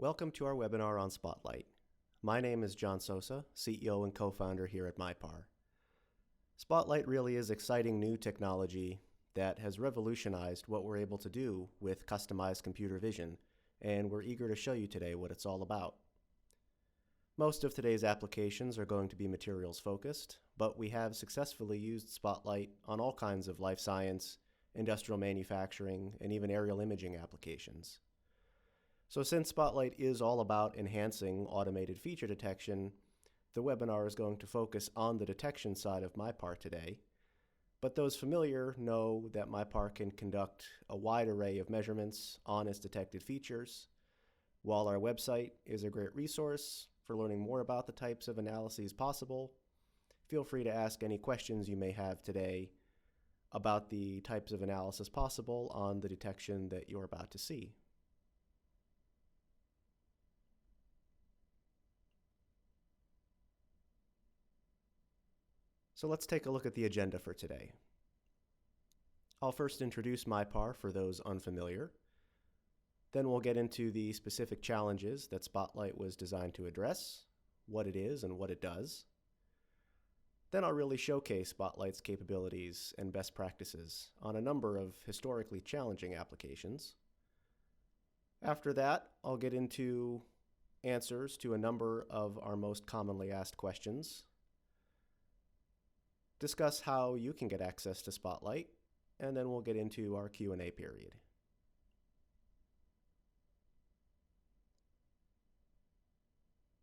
Welcome to our webinar on Spotlight. My name is John Sosa, CEO and co-founder here at MIPAR. Spotlight really is exciting new technology that has revolutionized what we're able to do with customized computer vision, and we're eager to show you today what it's all about. Most of today's applications are going to be materials focused, but we have successfully used Spotlight on all kinds of life science, industrial manufacturing, and even aerial imaging applications. So since Spotlight is all about enhancing automated feature detection, the webinar is going to focus on the detection side of MIPAR today. But those familiar know that MIPAR can conduct a wide array of measurements on its detected features. While our website is a great resource for learning more about the types of analyses possible, feel free to ask any questions you may have today about the types of analysis possible on the detection that you're about to see. So let's take a look at the agenda for today. I'll first introduce MIPAR for those unfamiliar. Then we'll get into the specific challenges that Spotlight was designed to address, what it is and what it does. Then I'll really showcase Spotlight's capabilities and best practices on a number of historically challenging applications. After that, I'll get into answers to a number of our most commonly asked questions, discuss how you can get access to Spotlight, and then we'll get into our Q&A period.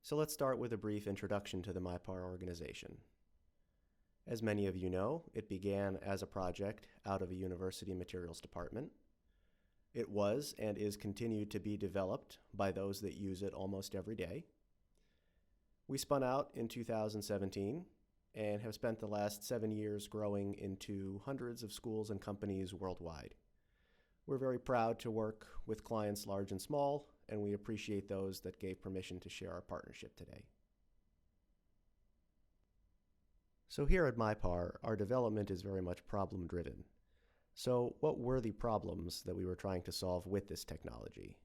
So let's start with a brief introduction to the MIPAR organization. As many of you know, it began as a project out of a university materials department. It was and is continued to be developed by those that use it almost every day. We spun out in 2017 and have spent the last 7 years growing into hundreds of schools and companies worldwide. We're very proud to work with clients large and small, and we appreciate those that gave permission to share our partnership today. So here at MIPAR, our development is very much problem-driven. So what were the problems that we were trying to solve with this technology?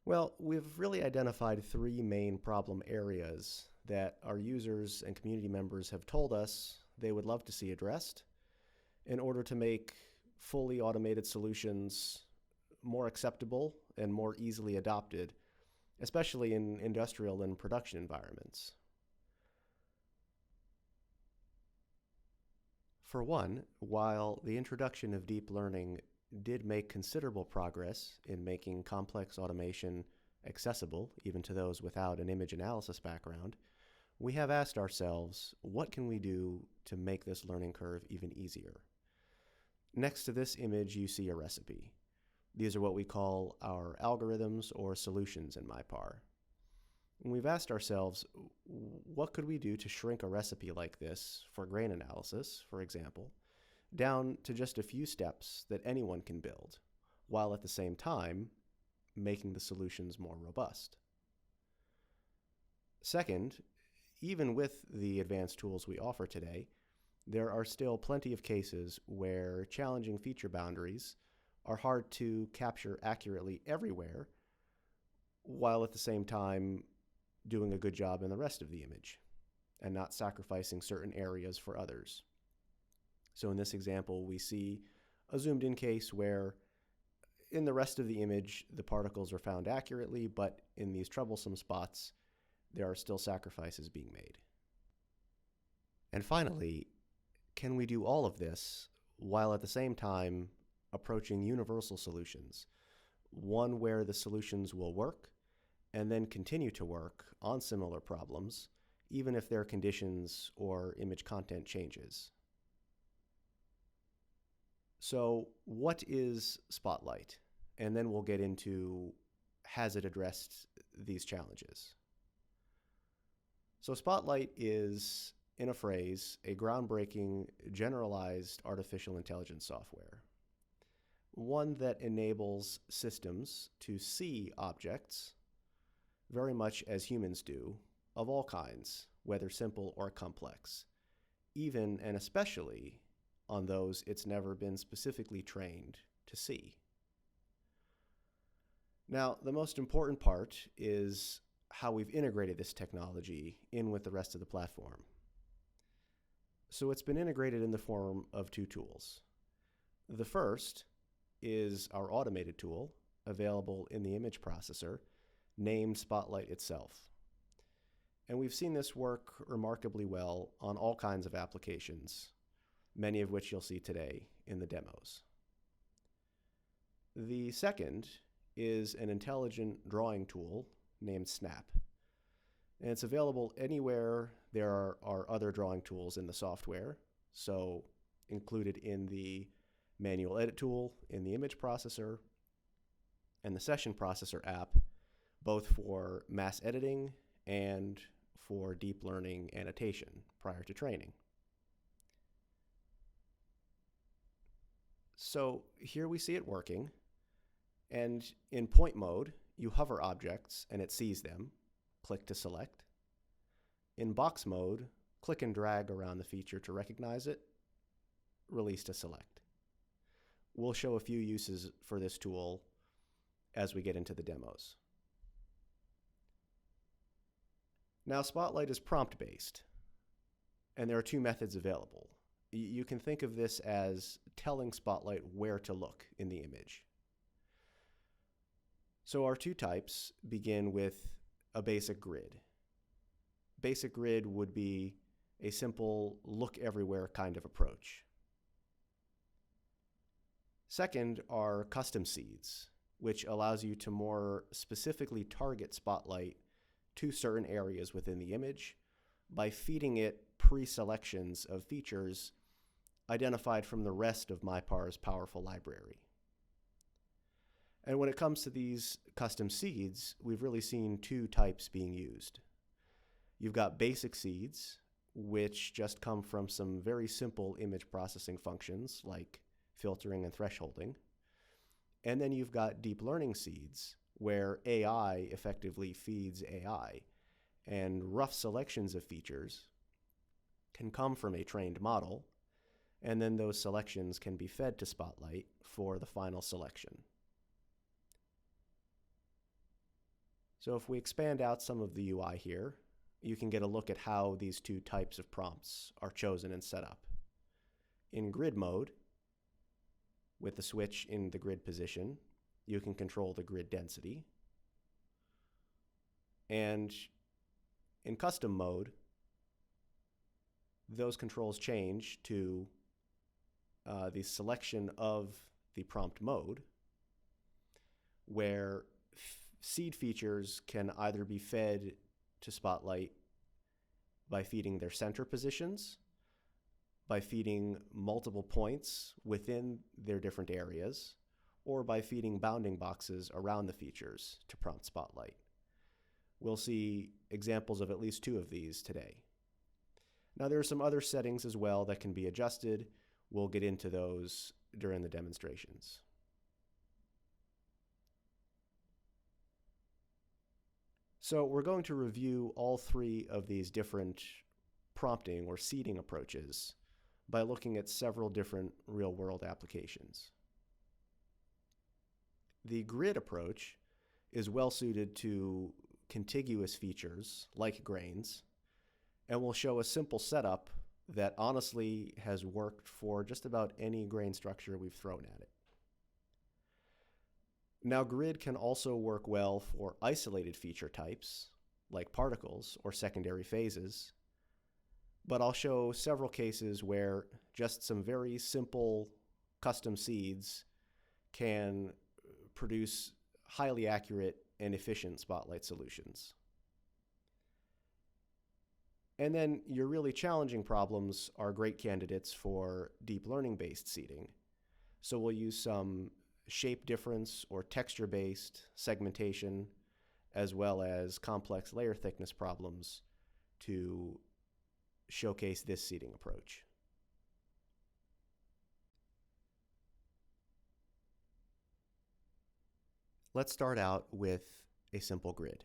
Well, we've really identified three main problem areas that our users and community members have told us they would love to see addressed in order to make fully automated solutions more acceptable and more easily adopted, especially in industrial and production environments. For one, while the introduction of deep learning did make considerable progress in making complex automation accessible even to those without an image analysis background, we have asked ourselves, what can we do to make this learning curve even easier? Next to this image, you see a recipe. These are what we call our algorithms or solutions in MIPAR. And we've asked ourselves, what could we do to shrink a recipe like this for grain analysis, for example, down to just a few steps that anyone can build, while at the same time making the solutions more robust? Second, even with the advanced tools we offer today, there are still plenty of cases where challenging feature boundaries are hard to capture accurately everywhere, while at the same time doing a good job in the rest of the image and not sacrificing certain areas for others. So in this example, we see a zoomed in case where in the rest of the image, the particles are found accurately, but in these troublesome spots, there are still sacrifices being made. And finally, can we do all of this while at the same time approaching universal solutions, one where the solutions will work and then continue to work on similar problems, even if their conditions or image content changes? So what is Spotlight? And then we'll get into, has it addressed these challenges? So Spotlight is, in a phrase, a groundbreaking generalized artificial intelligence software. One that enables systems to see objects very much as humans do, of all kinds, whether simple or complex, even and especially on those it's never been specifically trained to see. Now, the most important part is how we've integrated this technology in with the rest of the platform. So it's been integrated in the form of two tools. The first is our automated tool, available in the image processor, named Spotlight itself. And we've seen this work remarkably well on all kinds of applications, many of which you'll see today in the demos. The second is an intelligent drawing tool named Snap. And it's available anywhere there are other drawing tools in the software, so included in the manual edit tool in the image processor and the session processor app, both for mass editing and for deep learning annotation prior to training. So here we see it working, and in point mode, you hover objects and it sees them. Click to select. In box mode, click and drag around the feature to recognize it, release to select. We'll show a few uses for this tool as we get into the demos. Now, Spotlight is prompt-based, and there are two methods available. You can think of this as telling Spotlight where to look in the image. So our two types begin with a basic grid. Basic grid would be a simple look everywhere kind of approach. Second are custom seeds, which allows you to more specifically target Spotlight to certain areas within the image by feeding it pre-selections of features identified from the rest of MIPAR's powerful library. And when it comes to these custom seeds, we've really seen two types being used. You've got basic seeds, which just come from some very simple image processing functions like filtering and thresholding. And then you've got deep learning seeds, where AI effectively feeds AI, and rough selections of features can come from a trained model, and then those selections can be fed to Spotlight for the final selection. So if we expand out some of the UI here, you can get a look at how these two types of prompts are chosen and set up. In grid mode, with the switch in the grid position, you can control the grid density. And in custom mode, those controls change to the selection of the prompt mode, where seed features can either be fed to Spotlight by feeding their center positions, by feeding multiple points within their different areas, or by feeding bounding boxes around the features to prompt Spotlight. We'll see examples of at least two of these today. Now, there are some other settings as well that can be adjusted. We'll get into those during the demonstrations. So we're going to review all three of these different prompting or seeding approaches by looking at several different real-world applications. The grid approach is well suited to contiguous features like grains, and will show a simple setup that honestly has worked for just about any grain structure we've thrown at it. Now, grid can also work well for isolated feature types, like particles or secondary phases, but I'll show several cases where just some very simple custom seeds can produce highly accurate and efficient Spotlight solutions. And then your really challenging problems are great candidates for deep learning-based seeding. So we'll use some shape difference or texture-based segmentation, as well as complex layer thickness problems to showcase this seeding approach. Let's start out with a simple grid.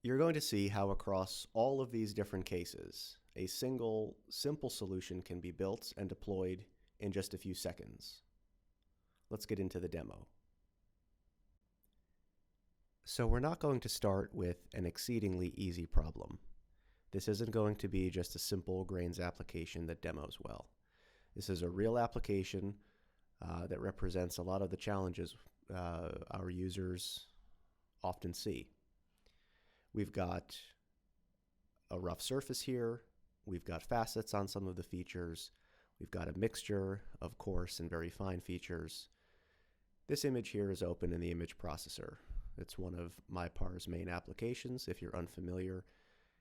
You're going to see how across all of these different cases, a single, simple solution can be built and deployed in just a few seconds. let's get into the demo. So we're not going to start with an exceedingly easy problem. This isn't going to be just a simple grains application that demos well. This is a real application that represents a lot of the challenges our users often see. We've got a rough surface here. We've got facets on some of the features. We've got a mixture of coarse and very fine features. This image here is open in the image processor. It's one of MIPAR's main applications. If you're unfamiliar,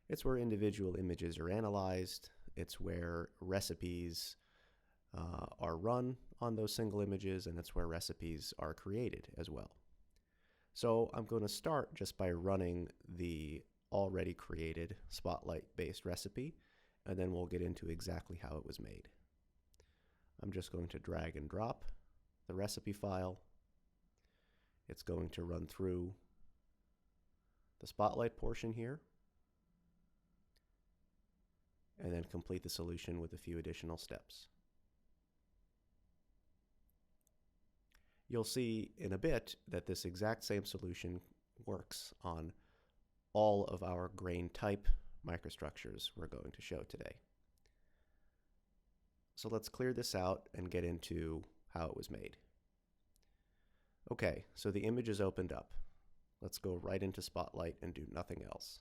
it's where individual images are analyzed. It's where recipes are run on those single images, and it's where recipes are created as well. So I'm going to start just by running the already created Spotlight-based recipe, and then we'll get into exactly how it was made. I'm just going to drag and drop the recipe file. It's going to run through the Spotlight portion here, and then complete the solution with a few additional steps. You'll see in a bit that this exact same solution works on all of our grain type microstructures we're going to show today. So let's clear this out and get into how it was made. Okay, so the image is opened up. Let's go right into Spotlight and do nothing else.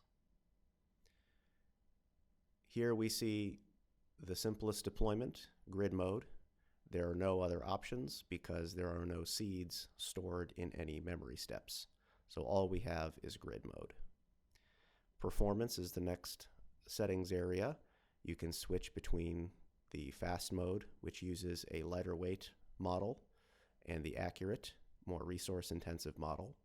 Here we see the simplest deployment, grid mode. There are no other options because there are no seeds stored in any memory steps. So all we have is grid mode. Performance is the next settings area. You can switch between the fast mode, which uses a lighter weight model, and the accurate, more resource-intensive model.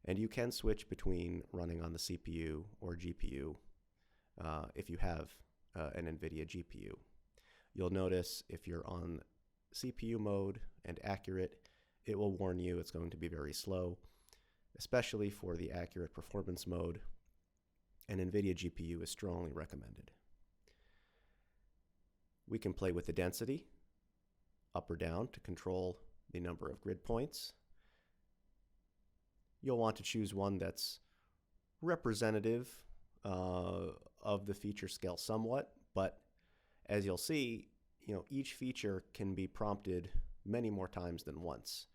And you can switch between running on the CPU or GPU if you have an NVIDIA GPU. You'll notice if you're on CPU mode and accurate, it will warn you it's going to be very slow, especially for the accurate performance mode. An NVIDIA GPU is strongly recommended. We can play with the density, up or down, to control the number of grid points. You'll want to choose one that's representative of the feature scale somewhat, but as you'll see, each feature can be prompted many more times than once.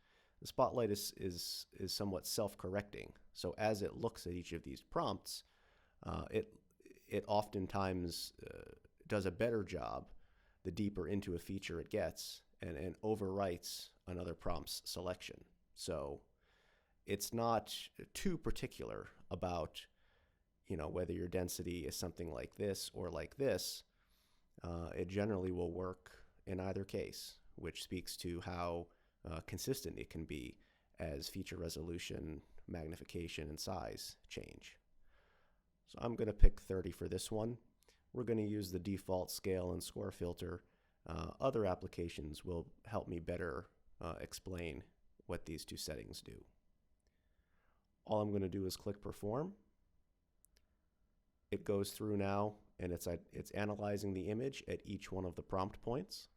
The Spotlight is somewhat self-correcting, so as it looks at each of these prompts, it oftentimes does a better job the deeper into a feature it gets, and overwrites another prompt's selection. So it's not too particular about whether your density is something like this or like this. It generally will work in either case, which speaks to how consistent it can be as feature resolution, magnification, and size change. So I'm going to pick 30 for this one. We're going to use the default scale and score filter. Other applications will help me better explain what these two settings do. All I'm going to do is click perform. It goes through now, and it's analyzing the image at each one of the prompt points.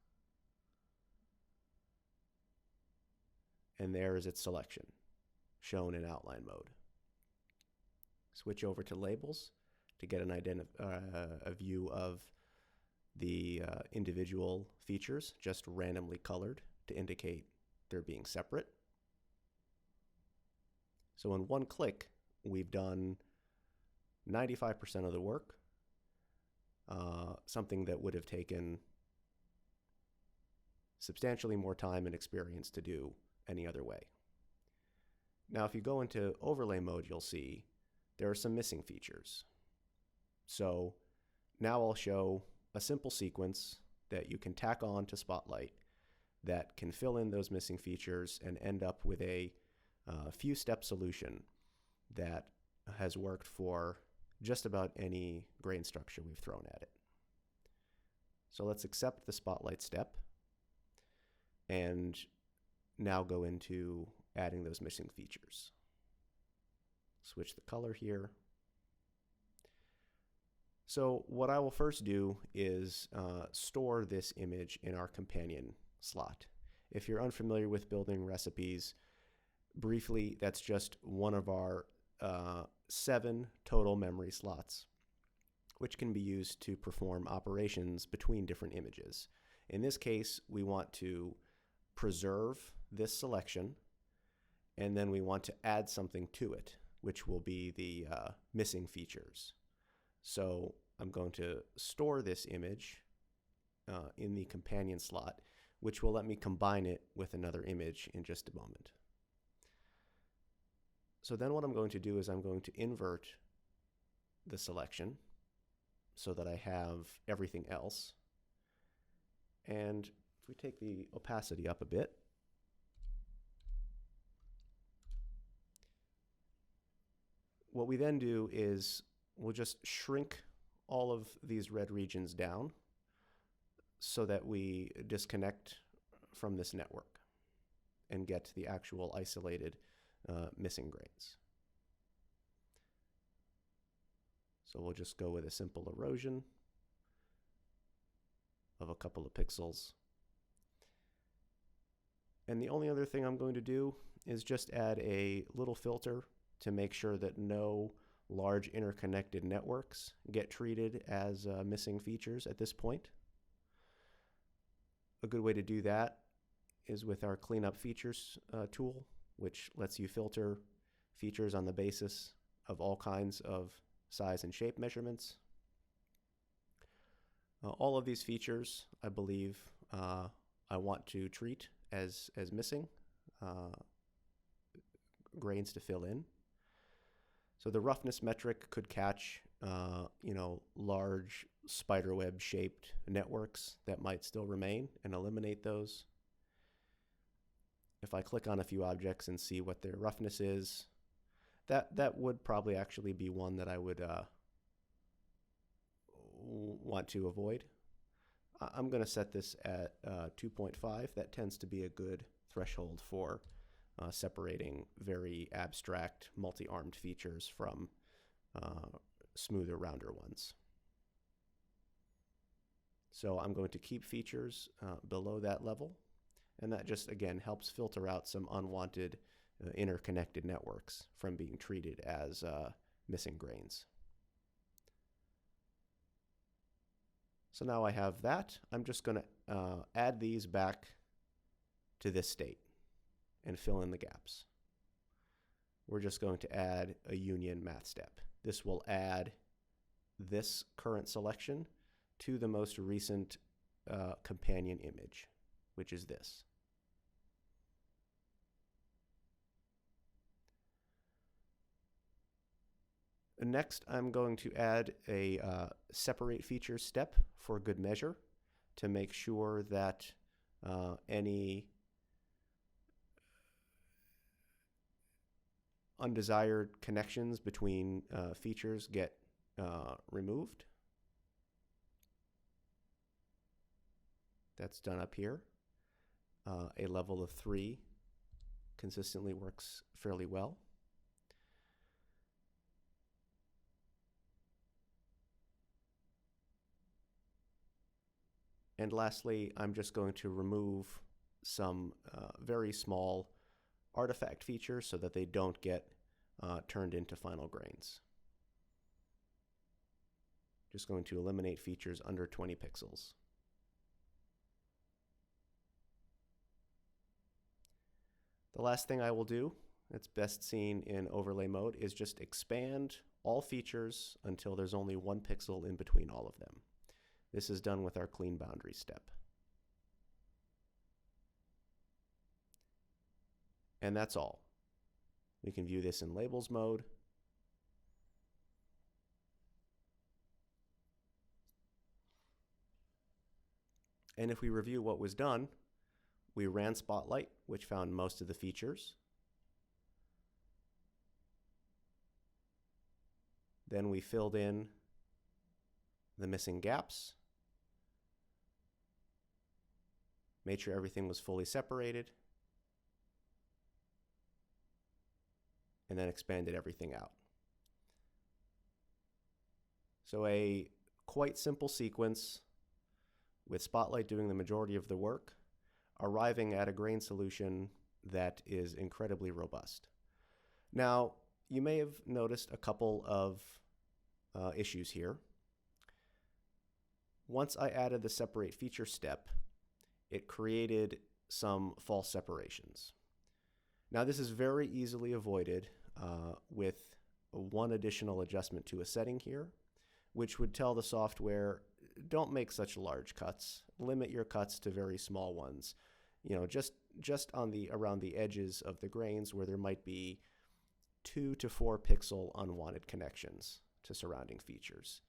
And there is its selection, shown in outline mode. Switch over to labels to get a view of the individual features, just randomly colored to indicate they're being separate. So in one click, we've done 95% of the work, something that would have taken substantially more time and experience to do any other way. Now, if you go into overlay mode, you'll see there are some missing features. So now I'll show a simple sequence that you can tack on to Spotlight that can fill in those missing features and end up with a few-step solution that has worked for just about any grain structure we've thrown at it. So let's accept the Spotlight step and now go into adding those missing features. Switch the color here. So what I will first do is store this image in our companion slot. If you're unfamiliar with building recipes, briefly, that's just one of our 7 total memory slots, which can be used to perform operations between different images. In this case, we want to preserve this selection, and then we want to add something to it, which will be the missing features. So I'm going to store this image in the companion slot, which will let me combine it with another image in just a moment. So then what I'm going to do is I'm going to invert the selection so that I have everything else. And if we take the opacity up a bit, what we then do is we'll just shrink all of these red regions down so that we disconnect from this network and get the actual isolated missing grains. So we'll just go with a simple erosion of a couple of pixels. And the only other thing I'm going to do is just add a little filter to make sure that no large interconnected networks get treated as missing features at this point. A good way to do that is with our cleanup features tool, which lets you filter features on the basis of all kinds of size and shape measurements. All of these features, I believe, I want to treat as missing grains to fill in. So the roughness metric could catch, large spiderweb shaped networks that might still remain and eliminate those. If I click on a few objects and see what their roughness is, that would probably actually be one that I would want to avoid. I'm going to set this at 2.5. That tends to be a good threshold for separating very abstract multi-armed features from smoother, rounder ones. So I'm going to keep features below that level, and that just, again, helps filter out some unwanted interconnected networks from being treated as missing grains. So now I have that. I'm just going to add these back to this state and fill in the gaps. We're just going to add a union math step. This will add this current selection to the most recent companion image, which is this. Next, I'm going to add a separate features step for good measure to make sure that any undesired connections between features get removed. That's done up here. A level of 3 consistently works fairly well. And lastly, I'm just going to remove some very small artifact features so that they don't get turned into final grains. Just going to eliminate features under 20 pixels. The last thing I will do, it's best seen in overlay mode, is just expand all features until there's only 1 pixel in between all of them. This is done with our clean boundary step. And that's all. We can view this in labels mode. And if we review what was done, we ran Spotlight, which found most of the features. Then we filled in the missing gaps, made sure everything was fully separated, and then expanded everything out. So a quite simple sequence with Spotlight doing the majority of the work, arriving at a grain solution that is incredibly robust. Now, you may have noticed a couple of issues here. Once I added the separate feature step, it created some false separations. Now, this is very easily avoided with one additional adjustment to a setting here, which would tell the software, don't make such large cuts, limit your cuts to very small ones. Just around the edges of the grains where there might be 2 to 4 pixel unwanted connections to surrounding features.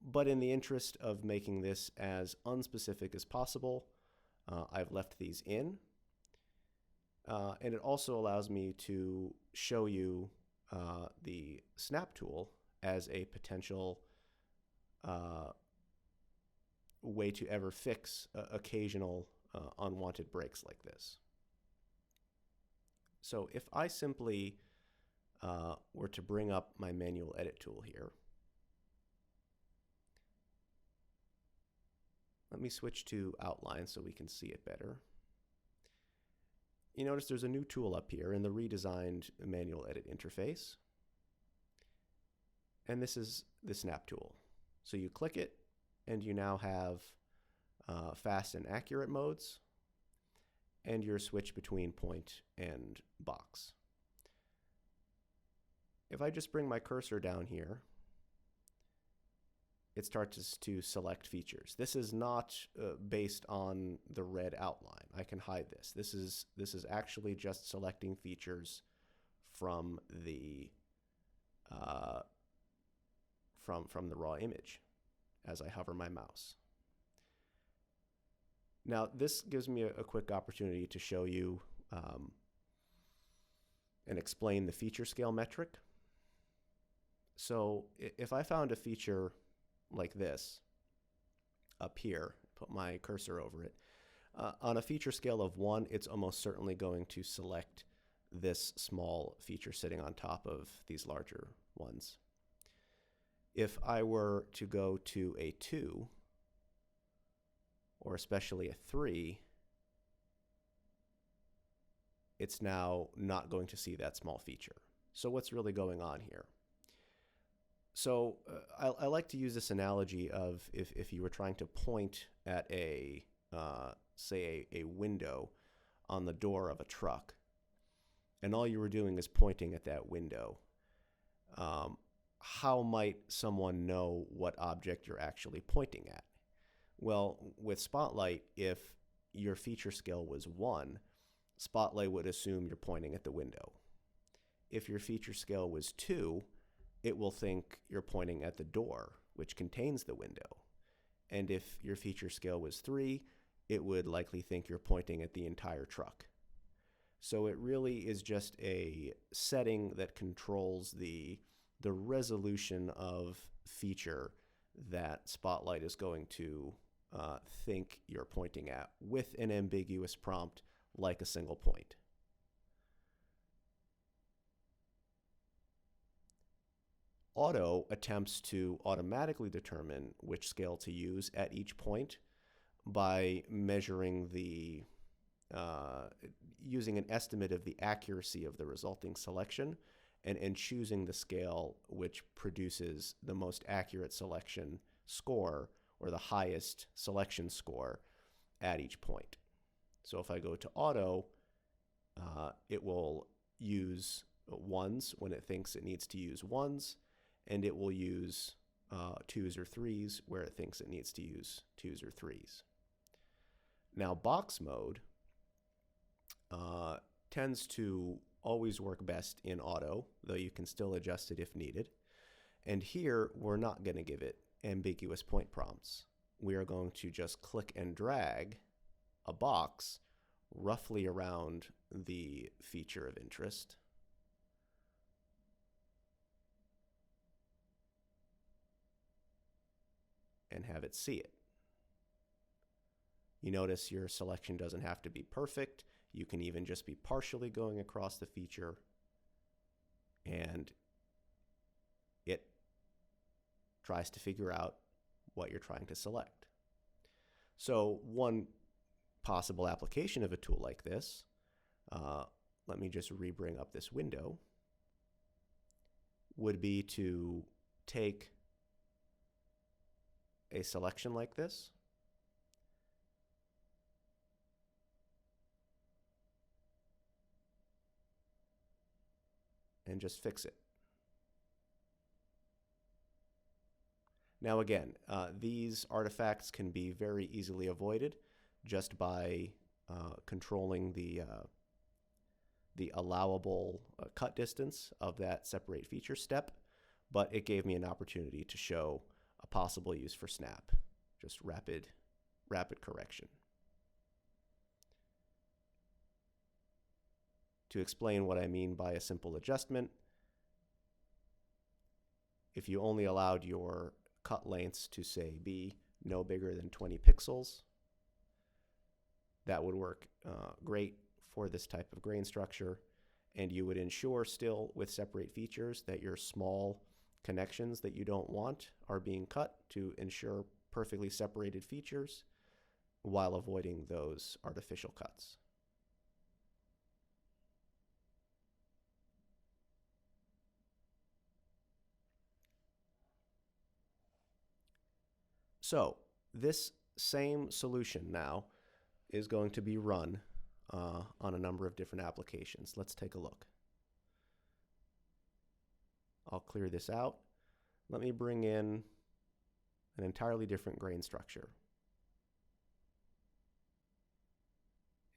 But in the interest of making this as unspecific as possible, I've left these in. And it also allows me to show you the snap tool as a potential way to ever fix occasional unwanted breaks like this. So if I simply were to bring up my manual edit tool here, let me switch to outline so we can see it better. You notice there's a new tool up here in the redesigned manual edit interface. And this is the snap tool. So you click it and you now have fast and accurate modes and your switch between point and box. If I just bring my cursor down here, it starts to select features. This is not based on the red outline. I can hide this. This is actually just selecting features from the from the raw image as I hover my mouse. Now this gives me a quick opportunity to show you and explain the feature scale metric. So if I found a feature like this up here, put my cursor over it, on a feature scale of 1, it's almost certainly going to select this small feature sitting on top of these larger ones. If I were to go to a 2, or especially a 3, it's now not going to see that small feature. So what's really going on here? So I like to use this analogy of if you were trying to point at say a window on the door of a truck, and all you were doing is pointing at that window. How might someone know what object you're actually pointing at? Well, with Spotlight, if your feature scale was 1, Spotlight would assume you're pointing at the window. If your feature scale was 2, it will think you're pointing at the door, which contains the window. And if your feature scale was 3, it would likely think you're pointing at the entire truck. So it really is just a setting that controls the resolution of feature that Spotlight is going to think you're pointing at with an ambiguous prompt like a single point. Auto attempts to automatically determine which scale to use at each point by measuring using an estimate of the accuracy of the resulting selection and choosing the scale which produces the most accurate selection score or the highest selection score at each point. So if I go to auto, it will use 1s when it thinks it needs to use 1s, and it will use 2s or 3s where it thinks it needs to use 2s or 3s. Now box mode tends to always work best in auto, though you can still adjust it if needed. And here we're not going to give it ambiguous point prompts. We are going to just click and drag a box roughly around the feature of interest. And have it see it. You notice your selection doesn't have to be perfect. You can even just be partially going across the feature, and it tries to figure out what you're trying to select. So one possible application of a tool like this, let me just re-bring up this window, would be to take a selection like this, and just fix it. Now again, these artifacts can be very easily avoided just by controlling the allowable cut distance of that separate feature step, but it gave me an opportunity to show a possible use for snap, just rapid correction. To explain what I mean by a simple adjustment, if you only allowed your cut lengths to, say, be no bigger than 20 pixels, that would work great for this type of grain structure, and you would ensure still with separate features that your small connections that you don't want are being cut to ensure perfectly separated features while avoiding those artificial cuts. So this same solution now is going to be run on a number of different applications. Let's take a look. I'll clear this out. Let me bring in an entirely different grain structure.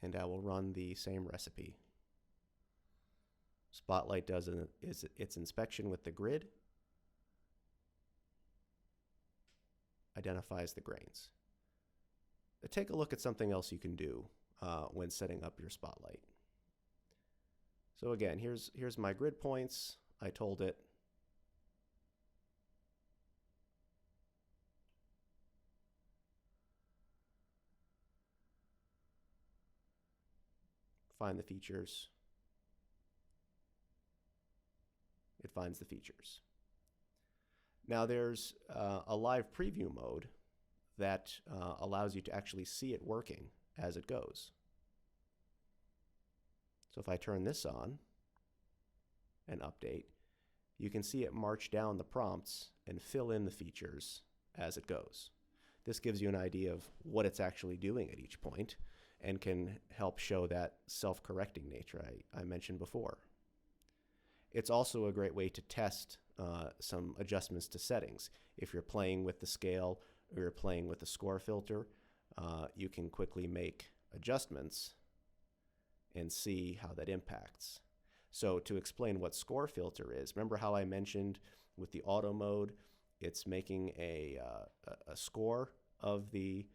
And I will run the same recipe. Spotlight does its inspection with the grid, identifies the grains. Take a look at something else you can do when setting up your Spotlight. So again, here's my grid points. I told it find the features. It finds the features. Now there's a live preview mode that allows you to actually see it working as it goes. So if I turn this on and update, you can see it march down the prompts and fill in the features as it goes. This gives you an idea of what it's actually doing at each point and can help show that self-correcting nature I mentioned before. It's also a great way to test some adjustments to settings. If you're playing with the scale or you're playing with the score filter, you can quickly make adjustments and see how that impacts. So to explain what score filter is, remember how I mentioned with the auto mode, it's making a score of the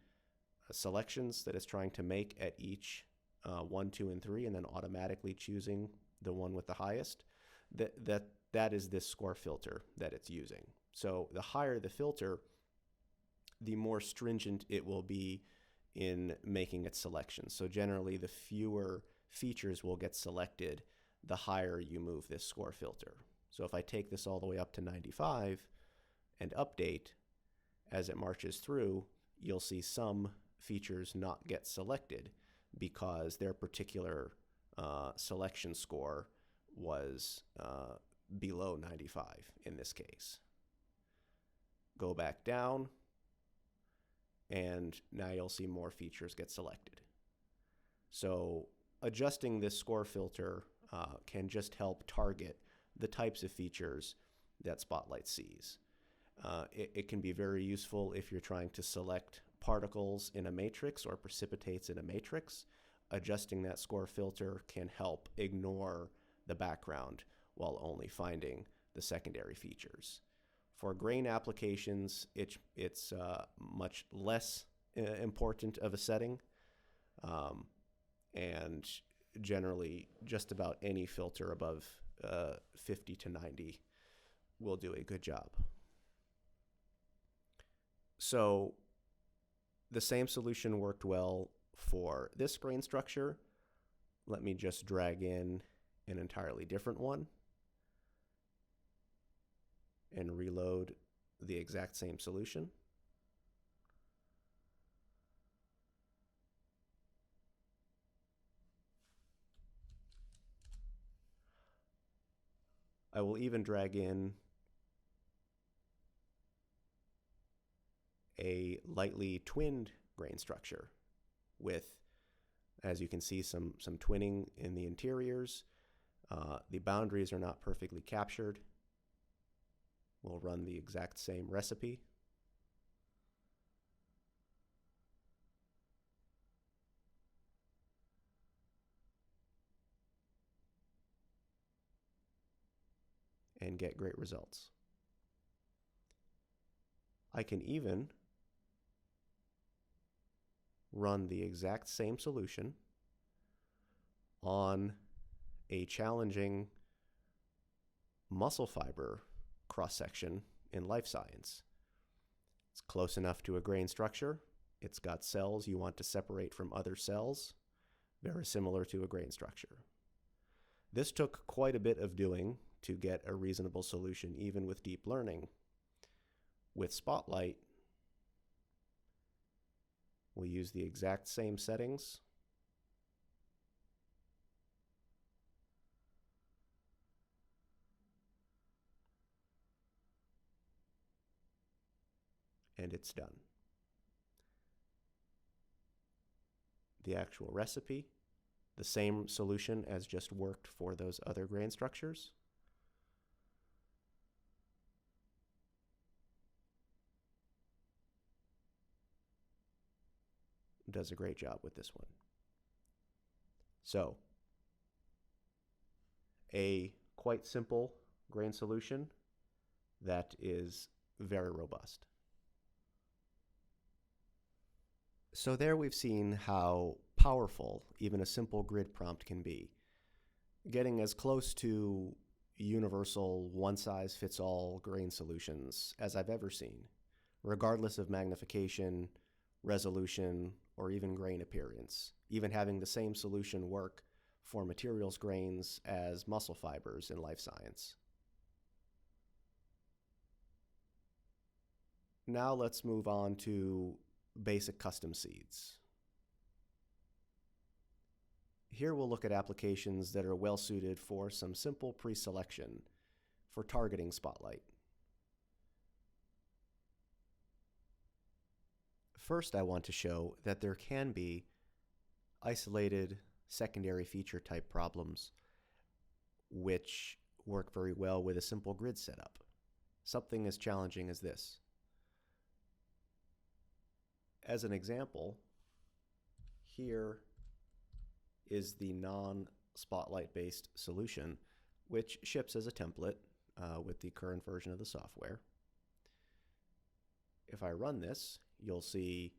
selections that it's trying to make at each 1, 2, and 3, and then automatically choosing the one with the highest. That is this score filter that it's using. So the higher the filter, the more stringent it will be in making its selections. So generally, the fewer features will get selected, the higher you move this score filter. So if I take this all the way up to 95 and update, as it marches through, you'll see some features not get selected because their particular selection score was below 95 in this case. Go back down, and now you'll see more features get selected. So adjusting this score filter can just help target the types of features that Spotlight sees. It can be very useful if you're trying to select particles in a matrix or precipitates in a matrix. Adjusting that score filter can help ignore the background while only finding the secondary features. For grain applications, it's much less important of a setting, and generally just about any filter above 50 to 90 will do a good job. So the same solution worked well for this grain structure. Let me just drag in an entirely different one and reload the exact same solution. I will even drag in a lightly twinned grain structure with, as you can see, some twinning in the interiors. The boundaries are not perfectly captured. We'll run the exact same recipe. And get great results. I can even run the exact same solution on a challenging muscle fiber cross-section in life science. It's close enough to a grain structure. It's got cells you want to separate from other cells, very similar to a grain structure. This took quite a bit of doing to get a reasonable solution, even with deep learning. With Spotlight, we'll use the exact same settings. And it's done. The actual recipe, the same solution as just worked for those other grain structures. Does a great job with this one. So, a quite simple grain solution that is very robust. So there we've seen how powerful even a simple grid prompt can be. Getting as close to universal one-size-fits-all grain solutions as I've ever seen, regardless of magnification, resolution, or even grain appearance, even having the same solution work for materials grains as muscle fibers in life science. Now let's move on to basic custom seeds. Here we'll look at applications that are well suited for some simple pre-selection for targeting Spotlight. First, I want to show that there can be isolated secondary feature type problems which work very well with a simple grid setup. Something as challenging as this. As an example, here is the non-Spotlight based solution, which ships as a template with the current version of the software. If I run this, you'll see,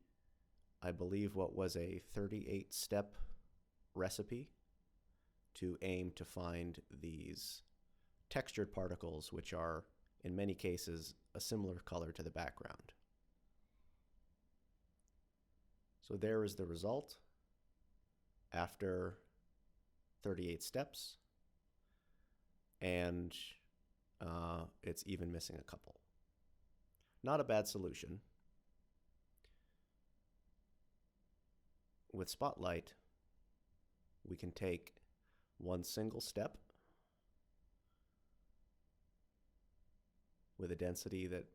I believe, what was a 38-step recipe to aim to find these textured particles, which are, in many cases, a similar color to the background. So there is the result after 38 steps, and it's even missing a couple. Not a bad solution. With Spotlight, we can take one single step with a density that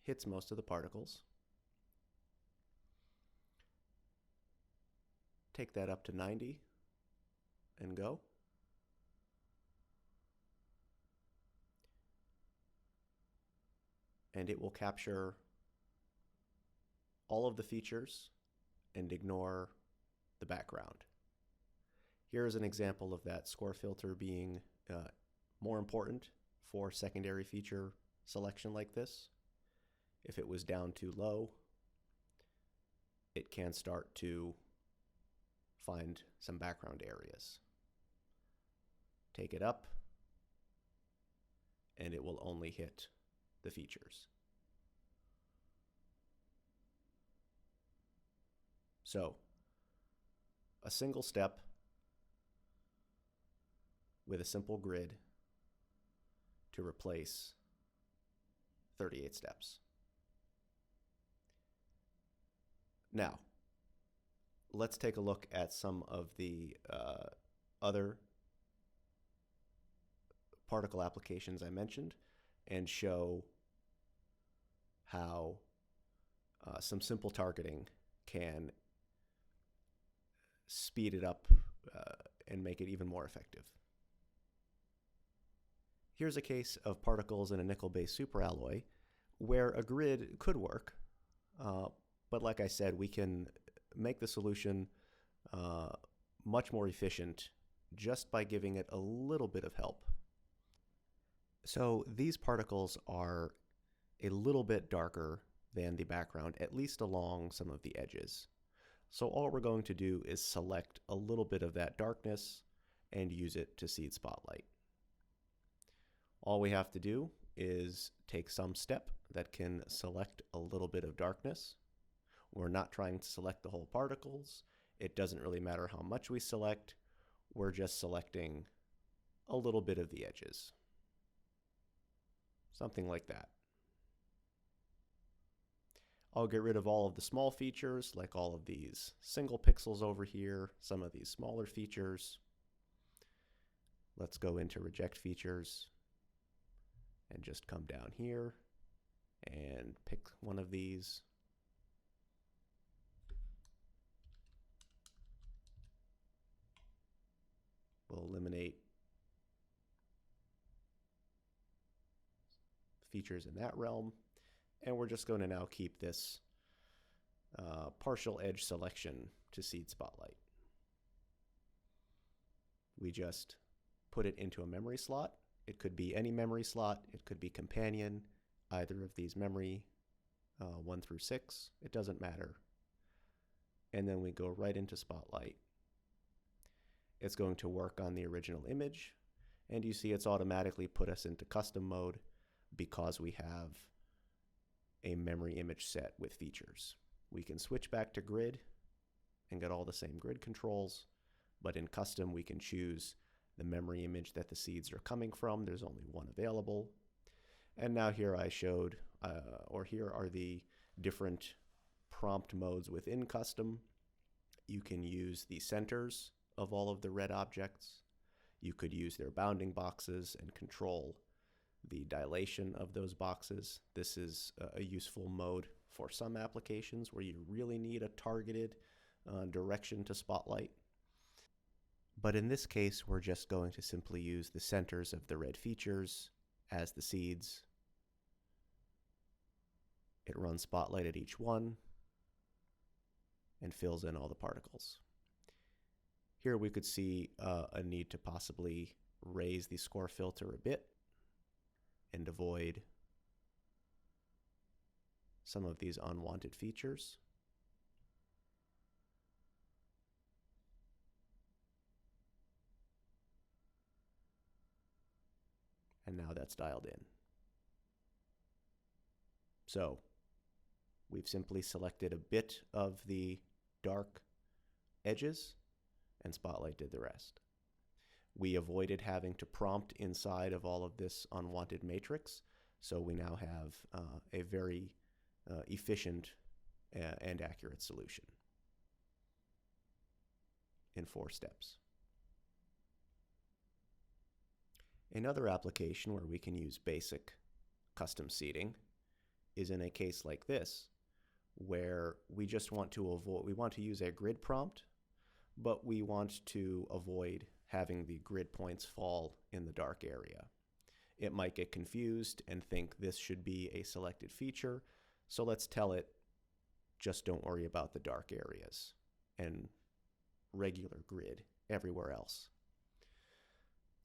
hits most of the particles, take that up to 90 and go. And it will capture all of the features and ignore the background. Here is an example of that score filter being more important for secondary feature selection like this. If it was down too low, it can start to find some background areas. Take it up, and it will only hit the features. So, a single step with a simple grid to replace 38 steps. Now, let's take a look at some of the other particle applications I mentioned and show how some simple targeting can speed it up and make it even more effective. Here's a case of particles in a nickel-based superalloy where a grid could work, but like I said, we can make the solution much more efficient just by giving it a little bit of help. So these particles are a little bit darker than the background, at least along some of the edges. So all we're going to do is select a little bit of that darkness and use it to seed spotlight. All we have to do is take some step that can select a little bit of darkness. We're not trying to select the whole particles. It doesn't really matter how much we select. We're just selecting a little bit of the edges. Something like that. I'll get rid of all of the small features, like all of these single pixels over here, some of these smaller features. Let's go into reject features and just come down here and pick one of these. We'll eliminate features in that realm. And we're just going to now keep this partial edge selection to seed spotlight. We just put it into a memory slot. It could be any memory slot. It could be companion, either of these memory 1 through 6. It doesn't matter. And then we go right into spotlight. It's going to work on the original image. And you see it's automatically put us into custom mode because we have a memory image set with features. We can switch back to grid and get all the same grid controls, but in custom we can choose the memory image that the seeds are coming from. There's only one available. And now here I showed, here are the different prompt modes within custom. You can use the centers of all of the red objects. You could use their bounding boxes and control the dilation of those boxes. This is a useful mode for some applications where you really need a targeted direction to spotlight. But in this case, we're just going to simply use the centers of the red features as the seeds. It runs spotlight at each one and fills in all the particles. Here we could see a need to possibly raise the score filter a bit and avoid some of these unwanted features. And now that's dialed in. So we've simply selected a bit of the dark edges and spotlight did the rest. We avoided having to prompt inside of all of this unwanted matrix, so we now have a very efficient and accurate solution in 4 steps. Another application where we can use basic custom seeding is in a case like this, where we just want to use a grid prompt, but we want to avoid having the grid points fall in the dark area. It might get confused and think this should be a selected feature, so let's tell it, just don't worry about the dark areas and regular grid everywhere else.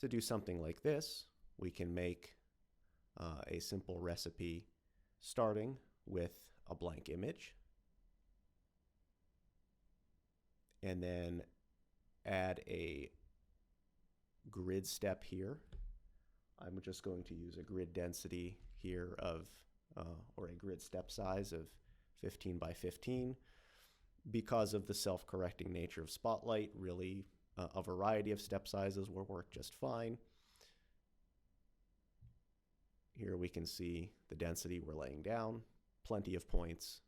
To do something like this, we can make a simple recipe starting with a blank image and then add a grid step here. I'm just going to use a grid density here of, or a grid step size of 15 by 15. Because of the self-correcting nature of Spotlight, really a variety of step sizes will work just fine. Here we can see the density we're laying down, plenty of points.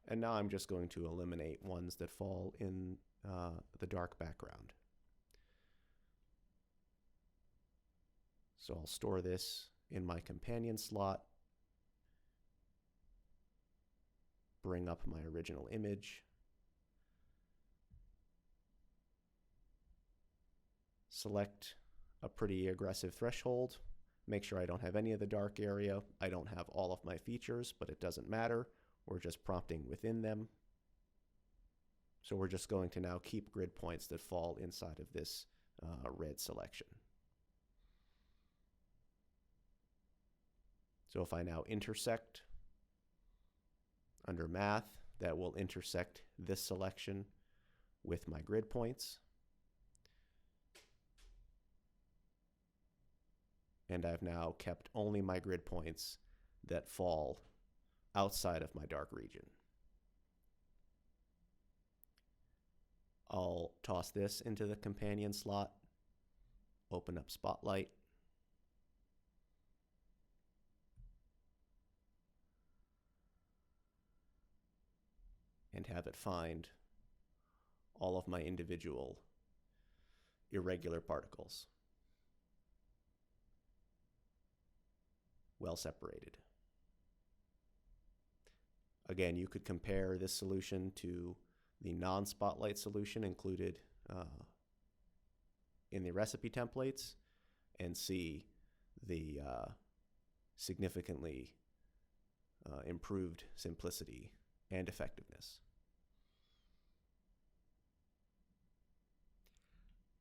And now I'm just going to eliminate ones that fall in the dark background. So I'll store this in my companion slot, bring up my original image, select a pretty aggressive threshold, make sure I don't have any of the dark area. I don't have all of my features, but it doesn't matter. We're just prompting within them. So we're just going to now keep grid points that fall inside of this red selection. So if I now intersect under math, that will intersect this selection with my grid points. And I've now kept only my grid points that fall outside of my dark region. I'll toss this into the companion slot, open up Spotlight, and have it find all of my individual irregular particles, well separated. Again, you could compare this solution to the non-spotlight solution included in the recipe templates and see the significantly improved simplicity and effectiveness.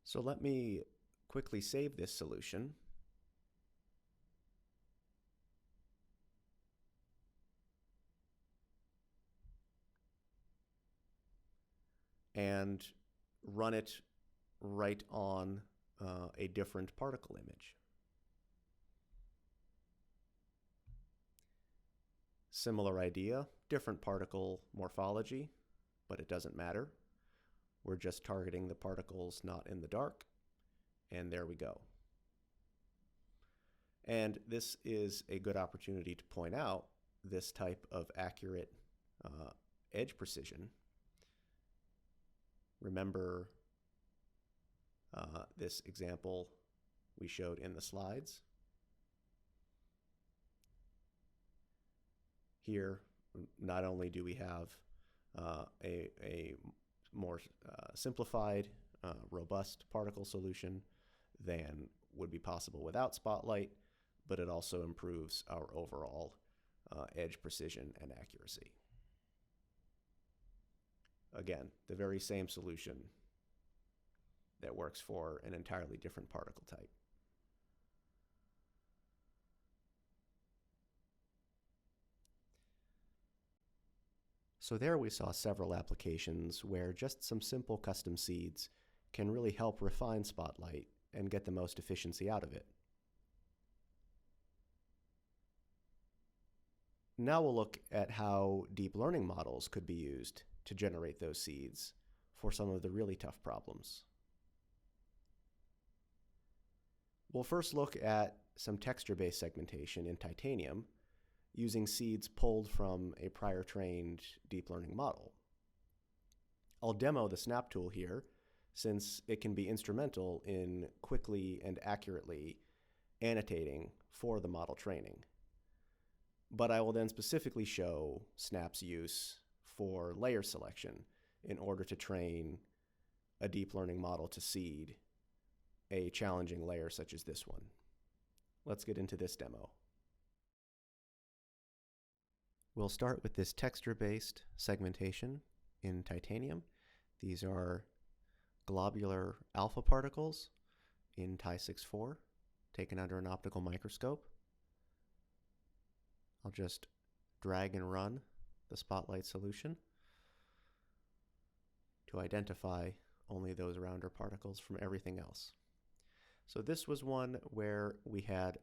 So let me quickly save this solution. And run it right on a different particle image. Similar idea, different particle morphology, but it doesn't matter. We're just targeting the particles not in the dark, and there we go. And this is a good opportunity to point out this type of accurate edge precision. Remember this example we showed in the slides. Here, not only do we have a more simplified, robust particle solution than would be possible without Spotlight, but it also improves our overall edge precision and accuracy. Again, the very same solution that works for an entirely different particle type. So there we saw several applications where just some simple custom seeds can really help refine Spotlight and get the most efficiency out of it. Now we'll look at how deep learning models could be used to generate those seeds for some of the really tough problems. We'll first look at some texture-based segmentation in titanium using seeds pulled from a prior trained deep learning model. I'll demo the snap tool here since it can be instrumental in quickly and accurately annotating for the model training. But I will then specifically show snap's use for layer selection in order to train a deep learning model to seed a challenging layer such as this one. Let's get into this demo. We'll start with this texture-based segmentation in titanium. These are globular alpha particles in Ti-64 taken under an optical microscope. I'll just drag and run the Spotlight solution to identify only those rounder particles from everything else. So this was one where we had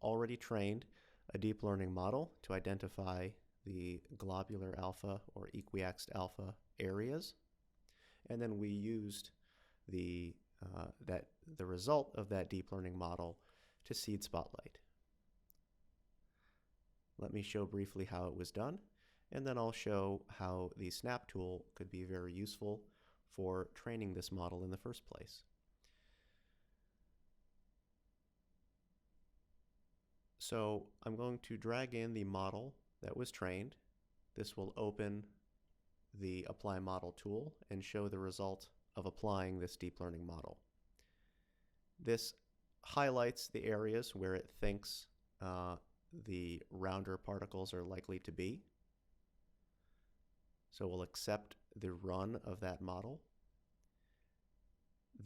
already trained a deep learning model to identify the globular alpha or equiaxed alpha areas, and then we used the result of that deep learning model to seed Spotlight. Let me show briefly how it was done, and then I'll show how the snap tool could be very useful for training this model in the first place. So I'm going to drag in the model that was trained. This will open the Apply Model tool and show the result of applying this deep learning model. This highlights the areas where it thinks the rounder particles are likely to be. So we'll accept the run of that model.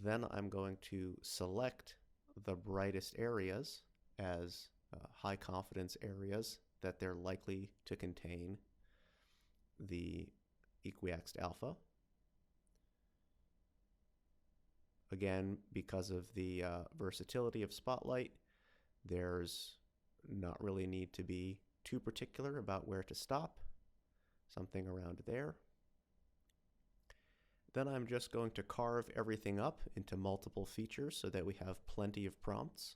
Then I'm going to select the brightest areas as high confidence areas that they're likely to contain the equiaxed alpha. Again, because of the versatility of Spotlight, there's not really need to be too particular about where to stop, something around there. Then I'm just going to carve everything up into multiple features so that we have plenty of prompts.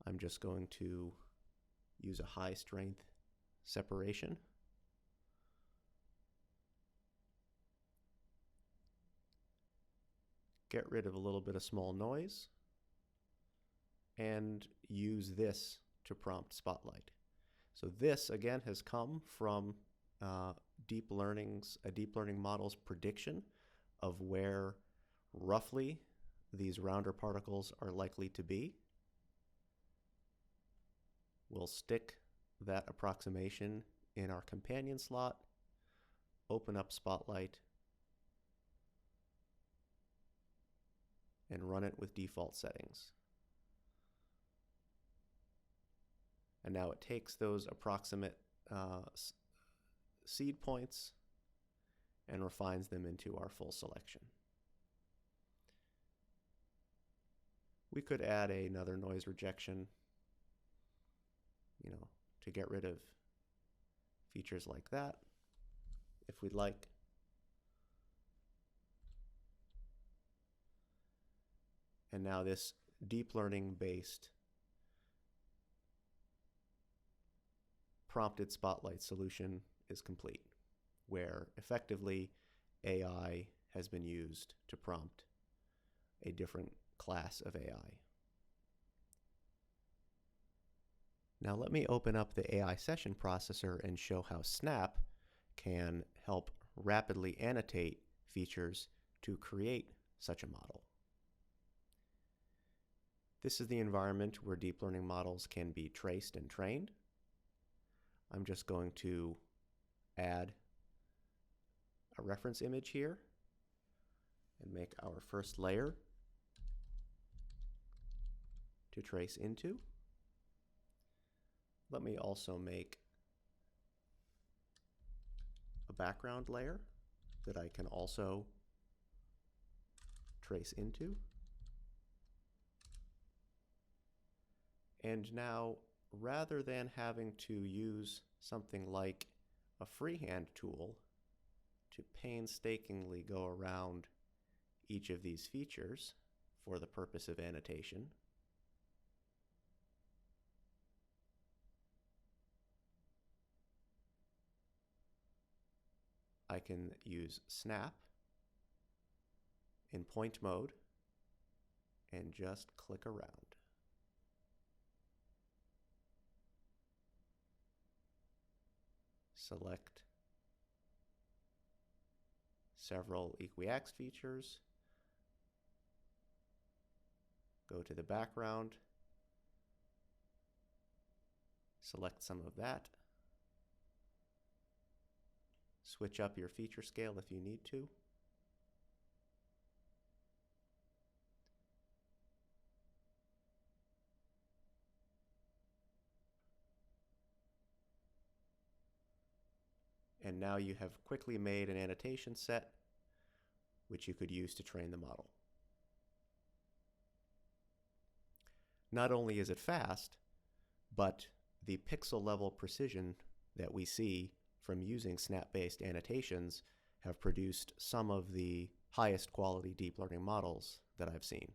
I'm just going to use a high strength separation. Get rid of a little bit of small noise and use this to prompt Spotlight. So this again has come from a deep learning model's prediction of where roughly these rounder particles are likely to be. We'll stick that approximation in our companion slot, open up Spotlight, and run it with default settings. And now it takes those approximate seed points and refines them into our full selection. We could add another noise rejection, to get rid of features like that if we'd like. And now this deep learning based prompted Spotlight solution is complete, where effectively AI has been used to prompt a different class of AI. Now let me open up the AI session processor and show how Snap can help rapidly annotate features to create such a model. This is the environment where deep learning models can be traced and trained. I'm just going to add a reference image here and make our first layer to trace into. Let me also make a background layer that I can also trace into. And now, rather than having to use something like a freehand tool to painstakingly go around each of these features for the purpose of annotation, I can use Snap in point mode and just click around. Select several equiaxed features, go to the background, select some of that, switch up your feature scale if you need to. And now you have quickly made an annotation set which you could use to train the model. Not only is it fast, but the pixel level precision that we see from using snap-based annotations have produced some of the highest quality deep learning models that I've seen.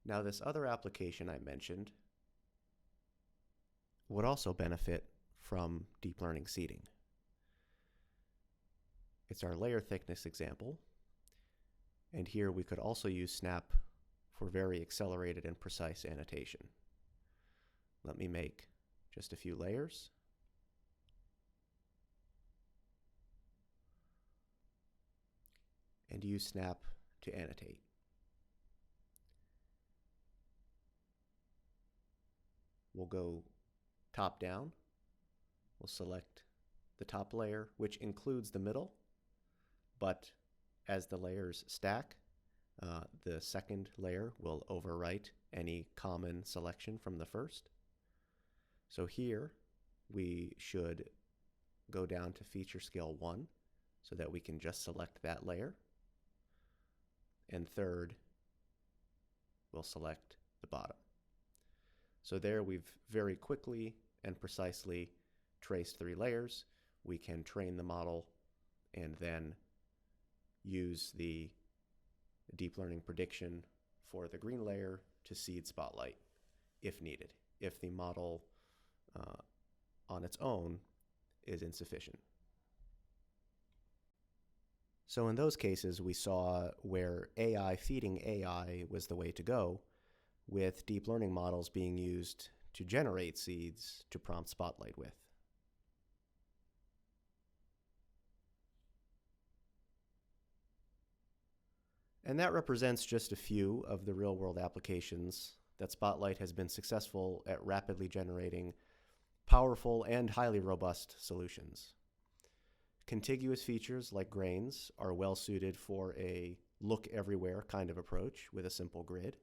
Now, this other application I mentioned would also benefit from deep learning seeding. It's our layer thickness example, and here we could also use Snap for very accelerated and precise annotation. Let me make just a few layers. And use Snap to annotate. We'll go top down. We'll select the top layer, which includes the middle, but as the layers stack, the second layer will overwrite any common selection from the first. So here we should go down to feature scale 1 so that we can just select that layer. And third, we'll select the bottom. So there we've very quickly and precisely traced 3 layers. We can train the model and then use the deep learning prediction for the green layer to seed Spotlight if needed, if the model on its own is insufficient. So in those cases, we saw where AI feeding AI was the way to go, with deep learning models being used to generate seeds to prompt Spotlight with. And that represents just a few of the real-world applications that Spotlight has been successful at rapidly generating powerful and highly robust solutions. Contiguous features like grains are well suited for a look everywhere kind of approach with a simple grid.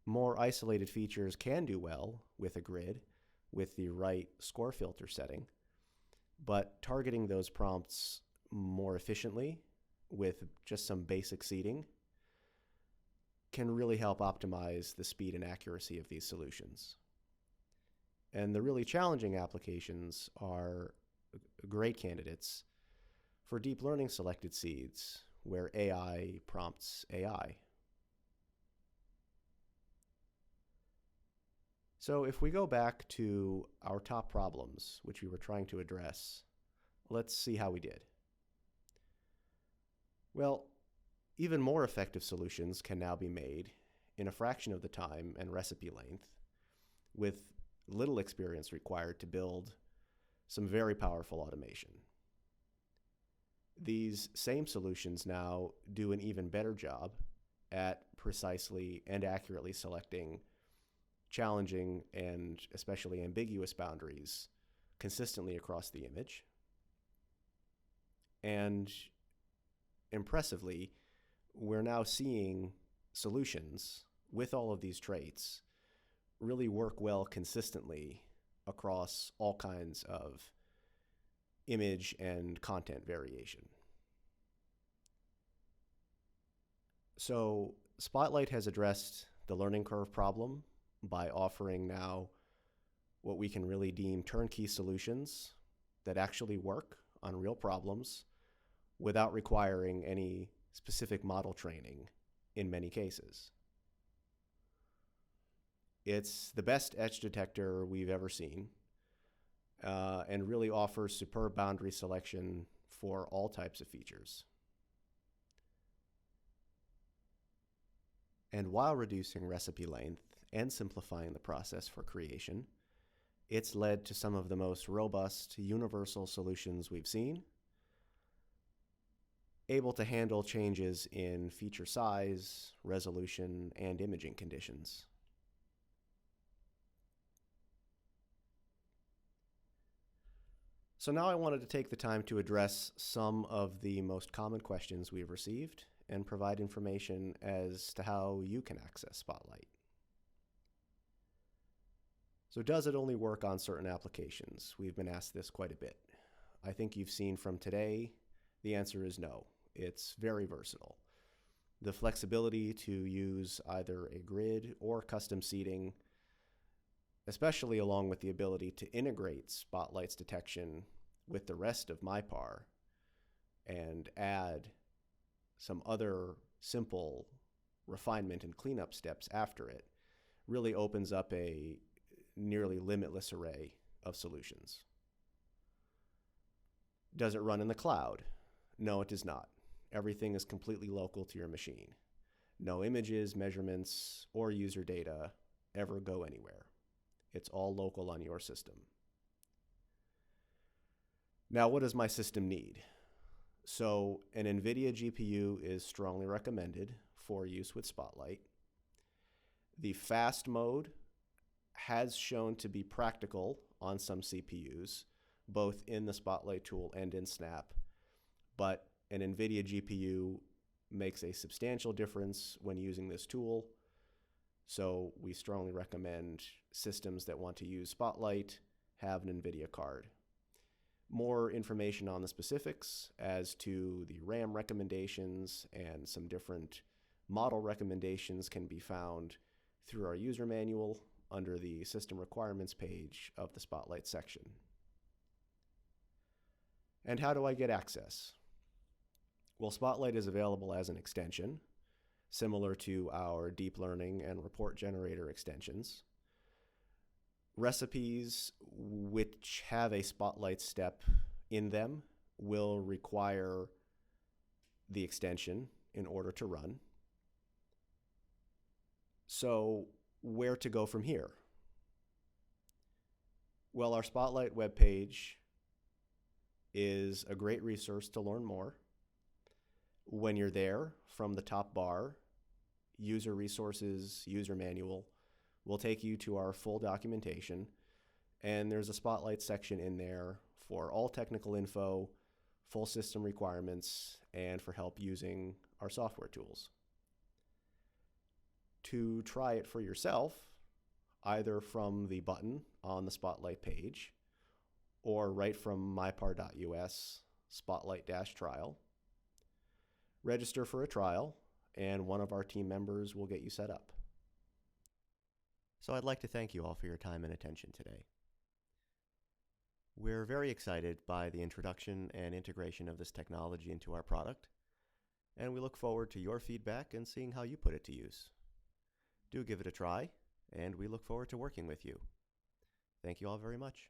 More isolated features can do well with a grid with the right score filter setting, but targeting those prompts more efficiently with just some basic seeding can really help optimize the speed and accuracy of these solutions. And the really challenging applications are great candidates for deep learning selected seeds where AI prompts AI. So if we go back to our top problems, which we were trying to address, let's see how we did. Well, even more effective solutions can now be made in a fraction of the time and recipe length with little experience required to build some very powerful automation. These same solutions now do an even better job at precisely and accurately selecting challenging and especially ambiguous boundaries consistently across the image. And impressively, we're now seeing solutions with all of these traits really work well consistently across all kinds of image and content variation. So Spotlight has addressed the learning curve problem by offering now what we can really deem turnkey solutions that actually work on real problems without requiring any specific model training in many cases. It's the best edge detector we've ever seen and really offers superb boundary selection for all types of features. And while reducing recipe length and simplifying the process for creation, it's led to some of the most robust, universal solutions we've seen, able to handle changes in feature size, resolution, and imaging conditions. So now I wanted to take the time to address some of the most common questions we've received and provide information as to how you can access Spotlight. So does it only work on certain applications? We've been asked this quite a bit. I think you've seen from today, the answer is no. It's very versatile. The flexibility to use either a grid or custom seeding, especially along with the ability to integrate Spotlight's detection with the rest of MIPAR and add some other simple refinement and cleanup steps after it, really opens up a nearly limitless array of solutions. Does it run in the cloud? No, it does not. Everything is completely local to your machine. No images, measurements, or user data ever go anywhere. It's all local on your system. Now, what does my system need? So an NVIDIA GPU is strongly recommended for use with Spotlight. The fast mode has shown to be practical on some CPUs, both in the Spotlight tool and in Snap, but an NVIDIA GPU makes a substantial difference when using this tool, so we strongly recommend systems that want to use Spotlight have an NVIDIA card. More information on the specifics as to the RAM recommendations and some different model recommendations can be found through our user manual under the System Requirements page of the Spotlight section. And how do I get access? Well, Spotlight is available as an extension, similar to our deep learning and report generator extensions. Recipes which have a Spotlight step in them will require the extension in order to run. So where to go from here? Well, our Spotlight webpage is a great resource to learn more. When you're there, from the top bar, User Resources, User Manual will take you to our full documentation, and there's a Spotlight section in there for all technical info, full system requirements, and for help using our software tools. To try it for yourself, either from the button on the Spotlight page or right from MIPAR.us Spotlight-trial, register for a trial, and one of our team members will get you set up. So I'd like to thank you all for your time and attention today. We're very excited by the introduction and integration of this technology into our product, and we look forward to your feedback and seeing how you put it to use. Do give it a try, and we look forward to working with you. Thank you all very much.